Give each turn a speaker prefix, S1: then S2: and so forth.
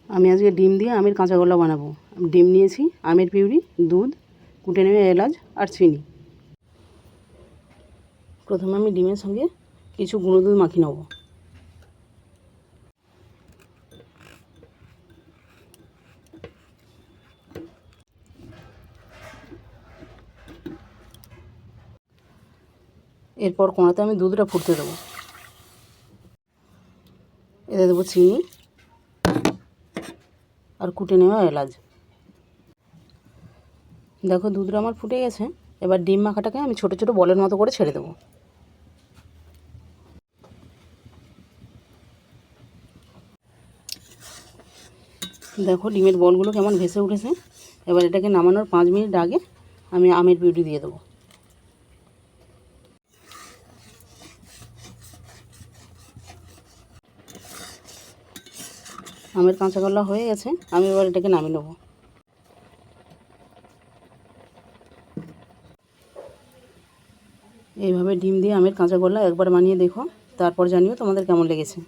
S1: আমি আজকে ডিম দিয়ে আমের কাঁচাগোল্লা বানাবো। ডিম নিয়েছি, আমের পিউরি, দুধ, কুটে নেওয়া এলাচ আর চিনি। প্রথমে আমি ডিমের সঙ্গে কিছু গুঁড়ো দুধ মাখিয়ে নেব। এরপর কড়াতে আমি দুধটা ফুটতে দেবো। এতে দেবো চিনি আর কুটে নেওয়া এলাচ। দেখো দুধটা আমার ফুটে গেছে। এবার ডিম মাখাটাকে আমি ছোটো ছোটো বলের মতো করে ছেড়ে দেবো। দেখো ডিমের বলগুলো কেমন ভেসে উঠেছে। এবার এটাকে নামানোর 5 মিনিট আগে আমি আমের পিউরি দিয়ে দেবো। আমের কাঁচাগোল্লা হয়ে গেছে, আমি এবার এটাকে নামিয়ে নেবো। এইভাবে ডিম দিয়ে আমের কাঁচাগোল্লা একবার বানিয়ে দেখো, তারপর জানিও তোমাদের কেমন লেগেছে।